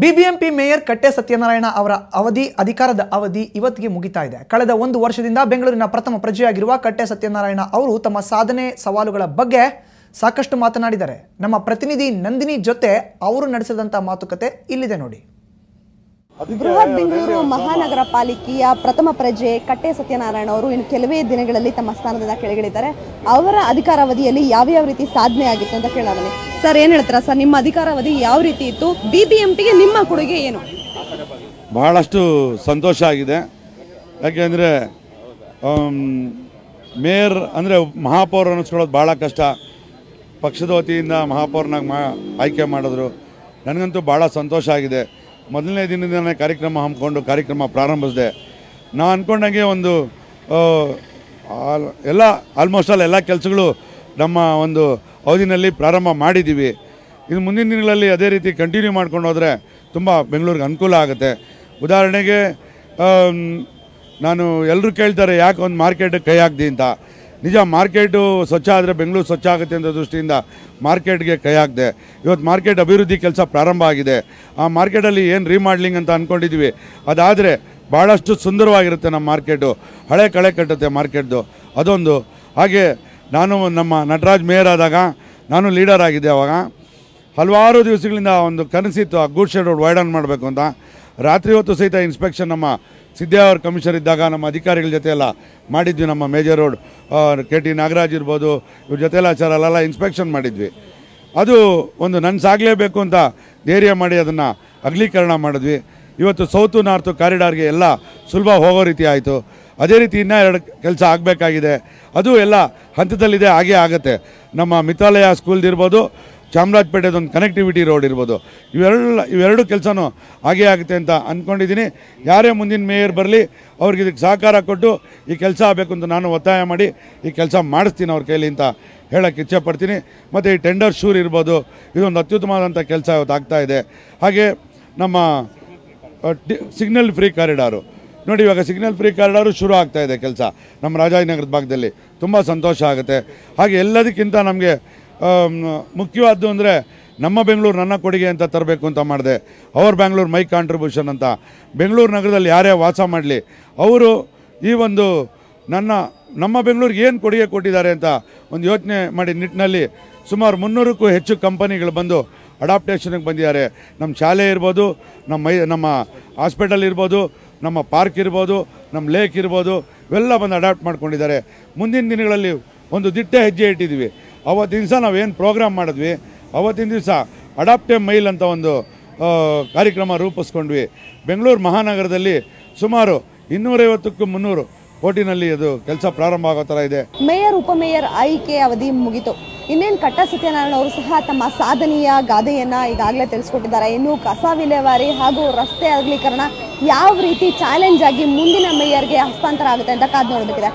BBMP mayor ಕಟ್ಟೆ ಸತ್ಯನಾರಾಯಣ ಅವರ ಅಧಿಕಾರದ ಅವಧಿ ಇವತ್ತಿಗೆ ಮುಗಿತಾ ಇದೆ. ಕಳೆದ ಒಂದು ವರ್ಷದಿಂದ ಬೆಂಗಳೂರಿನ ಪ್ರಥಮ ಪ್ರಜೆಯಾಗಿರುವ ಕಟ್ಟೆ ಸತ್ಯನಾರಾಯಣ ಅವರು ತಮ್ಮ ಸಾಧನೆ ಸವಾಲುಗಳ ಬಗ್ಗೆ ಸಾಕಷ್ಟು ಮಾತನಾಡಿದ್ದಾರೆ. ನಮ್ಮ ಪ್ರತಿನಿಧಿ ನಂದಿನಿ ಜೊತೆ ಅವರು ನಡೆಸಿದಂತ ಮಾತುಕತೆ ಇಲ್ಲಿದೆ ನೋಡಿ. ಬೃಹತ್ ಬೆಂಗಳೂರು ಮಹಾನಗರ ಪಾಲಿಕೆಯ ಪ್ರಥಮ ಪ್ರಜೆ ಕಟ್ಟೆ ಸತ್ಯನಾರಾಯಣ ಅವರು ಇನ್ನು ಕೆಲವೇ ದಿನಗಳಲ್ಲಿ ತಮ್ಮ ಸ್ಥಾನದಿಂದ ಕೆಳಗಿಳಿದ್ದಾರೆ. ಅವರ ಅಧಿಕಾರಾವಧಿಯಲ್ಲಿ ಯಾವ ರೀತಿ ಸಾಧನೆ ಆಗಿತ್ತು ಅಂತ ಕೇಳೋಣ. ಸರ್, ಏನು ಹೇಳ್ತೀರಾ ಸರ್, ನಿಮ್ಮ ಅಧಿಕಾರಾವಧಿ ಯಾವ ರೀತಿ ಇತ್ತು? ಬಿಬಿಎಂಪಿಗೆ ನಿಮ್ಮ ಕೊಡುಗೆ ಏನು? ಬಹಳಷ್ಟು ಸಂತೋಷ ಆಗಿದೆ. ಯಾಕೆಂದರೆ ಮೇಯರ್ ಅಂದರೆ ಮಹಾಪೌರ ಅನ್ನಿಸ್ಕೊಳ್ಳೋದು ಭಾಳ ಕಷ್ಟ. ಪಕ್ಷದ ವತಿಯಿಂದ ಮಹಾಪೌರನಾಗಿ ಆಯ್ಕೆ ಮಾಡಿದ್ರು. ನನಗಂತೂ ಭಾಳ ಸಂತೋಷ ಆಗಿದೆ. ಮೊದಲನೇ ದಿನದಿಂದನೇ ಕಾರ್ಯಕ್ರಮ ಹಮ್ಮಿಕೊಂಡು ಕಾರ್ಯಕ್ರಮ ಪ್ರಾರಂಭಿಸಿದೆ. ನಾನು ಅಂದ್ಕೊಂಡಂಗೆ ಒಂದು ಆಲ್ಮೋಸ್ಟ್ ಎಲ್ಲ ಕೆಲಸಗಳು ನಮ್ಮ ಒಂದು ಅವಧಿನಲ್ಲಿ ಪ್ರಾರಂಭ ಮಾಡಿದ್ದೀವಿ. ಇದು ಮುಂದಿನ ದಿನಗಳಲ್ಲಿ ಅದೇ ರೀತಿ ಕಂಟಿನ್ಯೂ ಮಾಡ್ಕೊಂಡು ಹೋದರೆ ತುಂಬ ಬೆಂಗಳೂರಿಗೆ ಅನುಕೂಲ ಆಗುತ್ತೆ. ಉದಾಹರಣೆಗೆ ನಾನು ಎಲ್ಲರೂ ಕೇಳ್ತಾರೆ ಯಾಕೆ ಒಂದು ಮಾರ್ಕೆಟಿಗೆ ಕೈ ಹಾಕ್ದಿ ಅಂತ. ನಿಜ, ಮಾರ್ಕೆಟು ಸ್ವಚ್ಛ ಆದರೆ ಬೆಂಗಳೂರು ಸ್ವಚ್ಛ ಆಗುತ್ತೆ ಅಂತ ದೃಷ್ಟಿಯಿಂದ ಮಾರ್ಕೆಟ್ಗೆ ಕೈ ಹಾಕಿದೆ. ಇವತ್ತು ಮಾರ್ಕೆಟ್ ಅಭಿವೃದ್ಧಿ ಕೆಲಸ ಪ್ರಾರಂಭ ಆಗಿದೆ. ಆ ಮಾರ್ಕೆಟಲ್ಲಿ ಏನು ರೀಮಾಡ್ಲಿಂಗ್ ಅಂತ ಅಂದ್ಕೊಂಡಿದ್ದೀವಿ, ಅದಾದರೆ ಭಾಳಷ್ಟು ಸುಂದರವಾಗಿರುತ್ತೆ ನಮ್ಮ ಮಾರ್ಕೆಟು. ಹಳೆ ಕಳೆ ಕಟ್ಟುತ್ತೆ ಮಾರ್ಕೆಟ್ದು, ಅದೊಂದು. ಹಾಗೆ ನಾನು ನಮ್ಮ ನಟರಾಜ್ ಮೇಯರ್ ಆದಾಗ ನಾನು ಲೀಡರ್ ಆಗಿದ್ದೆ. ಅವಾಗ ಹಲವಾರು ದಿವಸಗಳಿಂದ ಒಂದು ಕನಸಿತ್ತು, ಆ ಗೂಡ್ ಶೆಡ್ ರೋಡ್ ವೈಡನ್ ಮಾಡಬೇಕು ಅಂತ. ರಾತ್ರಿ ಹೊತ್ತು ಸಹಿತ ಇನ್ಸ್ಪೆಕ್ಷನ್ ನಮ್ಮ ಸಿದ್ದೇ ಅವ್ರ ಕಮಿಷನರ್ ಇದ್ದಾಗ ನಮ್ಮ ಅಧಿಕಾರಿಗಳ ಜೊತೆ ಎಲ್ಲ ಮಾಡಿದ್ವಿ. ನಮ್ಮ ಮೇಜರ್ ರೋಡ್ KT ನಾಗರಾಜ್ ಇರ್ಬೋದು, ಇವ್ರ ಜೊತೆಲ್ಲ ಅಲ್ಲೆಲ್ಲ ಇನ್ಸ್ಪೆಕ್ಷನ್ ಮಾಡಿದ್ವಿ. ಅದು ಒಂದು ನನಸಾಗಲೇಬೇಕು ಅಂತ ಧೈರ್ಯ ಮಾಡಿ ಅದನ್ನು ಅಗಲೀಕರಣ ಮಾಡಿದ್ವಿ. ಇವತ್ತು ಸೌತು ನಾರ್ತು ಕಾರಿಡಾರ್ಗೆ ಎಲ್ಲ ಸುಲಭ ಹೋಗೋ ರೀತಿ ಆಯಿತು. ಅದೇ ರೀತಿ ಇನ್ನೂ 2 ಕೆಲಸ ಆಗಬೇಕಾಗಿದೆ. ಅದು ಎಲ್ಲ ಹಂತದಲ್ಲಿದೆ, ಹಾಗೇ ಆಗುತ್ತೆ. ನಮ್ಮ ಮಿತಾಲಯ ಸ್ಕೂಲ್ದಿರ್ಬೋದು, ಚಾಮರಾಜಪೇಟೆದೊಂದು ಕನೆಕ್ಟಿವಿಟಿ ರೋಡ್ ಇರ್ಬೋದು, ಇವೆರಡು ಕೆಲಸನೂ ಹಾಗೇ ಆಗುತ್ತೆ ಅಂತ ಅಂದ್ಕೊಂಡಿದ್ದೀನಿ. ಯಾರೇ ಮುಂದಿನ ಮೇಯರ್ ಬರಲಿ ಅವ್ರಿಗೆ ಇದಕ್ಕೆ ಸಹಕಾರ ಕೊಟ್ಟು ಈ ಕೆಲಸ ಆಗಬೇಕು ಅಂತ ನಾನು ಒತ್ತಾಯ ಮಾಡಿ ಈ ಕೆಲಸ ಮಾಡಿಸ್ತೀನಿ ಅವ್ರ ಕೈಲಿ ಅಂತ ಹೇಳೋಕ್ಕೆ ಇಚ್ಛೆಪಡ್ತೀನಿ. ಮತ್ತು ಈ ಟೆಂಡರ್ ಶೂರ್ ಇರ್ಬೋದು, ಇದೊಂದು ಅತ್ಯುತ್ತಮವಾದಂಥ ಕೆಲಸ ಇವತ್ತು ಆಗ್ತಾಯಿದೆ. ಹಾಗೆ ನಮ್ಮ ಸಿಗ್ನಲ್ ಫ್ರೀ ಕಾರಿಡಾರು ನೋಡಿ, ಇವಾಗ ಸಿಗ್ನಲ್ ಫ್ರೀ ಕಾರಿಡಾರು ಶುರು ಆಗ್ತಾಯಿದೆ ಕೆಲಸ ನಮ್ಮ ರಾಜಾಜಿನಗರದ ಭಾಗದಲ್ಲಿ. ತುಂಬ ಸಂತೋಷ ಆಗುತ್ತೆ. ಹಾಗೆ ಎಲ್ಲದಕ್ಕಿಂತ ನಮಗೆ ಮುಖ್ಯವಾದ್ದು ಅಂದರೆ ನಮ್ಮ ಬೆಂಗಳೂರು ನನ್ನ ಕೊಡುಗೆ ಅಂತ ತರಬೇಕು ಅಂತ ಮಾಡಿದೆ. ಅವರ್ ಬ್ಯಾಂಗ್ಳೂರ್ ಮೈ ಕಾಂಟ್ರಿಬ್ಯೂಷನ್ ಅಂತ. ಬೆಂಗಳೂರು ನಗರದಲ್ಲಿ ಯಾರೇ ವಾಸ ಮಾಡಲಿ ಅವರು ಈ ಒಂದು ನಮ್ಮ ಬೆಂಗಳೂರಿಗೆ ಏನು ಕೊಡುಗೆ ಕೊಟ್ಟಿದ್ದಾರೆ ಅಂತ ಒಂದು ಯೋಚನೆ ಮಾಡಿ ನಿಟ್ಟಿನಲ್ಲಿ ಸುಮಾರು 300ಕ್ಕೂ ಹೆಚ್ಚು ಕಂಪನಿಗಳು ಬಂದು ಅಡಾಪ್ಟೇಷನ್ಗೆ ಬಂದಿದ್ದಾರೆ. ನಮ್ಮ ಶಾಲೆ ಇರ್ಬೋದು, ನಮ್ಮ ಹಾಸ್ಪಿಟಲ್ ಇರ್ಬೋದು, ನಮ್ಮ ಪಾರ್ಕ್ ಇರ್ಬೋದು, ನಮ್ಮ ಲೇಕ್ ಇರ್ಬೋದು, ಇವೆಲ್ಲ ಬಂದು ಅಡಾಪ್ಟ್ ಮಾಡ್ಕೊಂಡಿದ್ದಾರೆ. ಮುಂದಿನ ದಿನಗಳಲ್ಲಿ ಒಂದು ದಿಟ್ಟ ಹೆಜ್ಜೆ ಇಟ್ಟಿದ್ದೀವಿ. ಅವತ್ತಿನ ದಿವಸ ನಾವೇನು ಪ್ರೋಗ್ರಾಮ್ ಮಾಡಿದ್ವಿ, ಅವತ್ತಿನ ದಿವಸ ಅಡಾಪ್ಟೆ ಮೈಲ್ ಅಂತ ಒಂದು ಕಾರ್ಯಕ್ರಮ ರೂಪಿಸ್ಕೊಂಡ್ವಿ. ಬೆಂಗಳೂರು ಮಹಾನಗರದಲ್ಲಿ ಸುಮಾರು 250ಕ್ಕೂ 300 ಕೋಟಿನಲ್ಲಿ ಅದು ಕೆಲಸ ಪ್ರಾರಂಭ ಆಗೋ ಥರ ಇದೆ. ಮೇಯರ್ ಉಪಮೇಯರ್ ಆಯ್ಕೆ ಅವಧಿ ಮುಗಿತು. ಇನ್ನೇನು ಕಟ್ಟೆ ಸತ್ಯನಾರಾಯಣ ಅವರು ಸಹ ತಮ್ಮ ಸಾಧನೆಯ ಗಾದೆಯನ್ನ ಈಗಾಗಲೇ ತಿಳಿಸ್ಕೊಟ್ಟಿದ್ದಾರೆ. ಇನ್ನು ಕಸ ವಿಲೇವಾರಿ ಹಾಗೂ ರಸ್ತೆ ಅಗಲೀಕರಣ ಯಾವ ರೀತಿ ಚಾಲೆಂಜ್ ಆಗಿ ಮುಂದಿನ ಮೇಯರ್ಗೆ ಹಸ್ತಾಂತರ ಆಗುತ್ತೆ ಅಂತ ಕಾದು ನೋಡಬೇಕಿದೆ.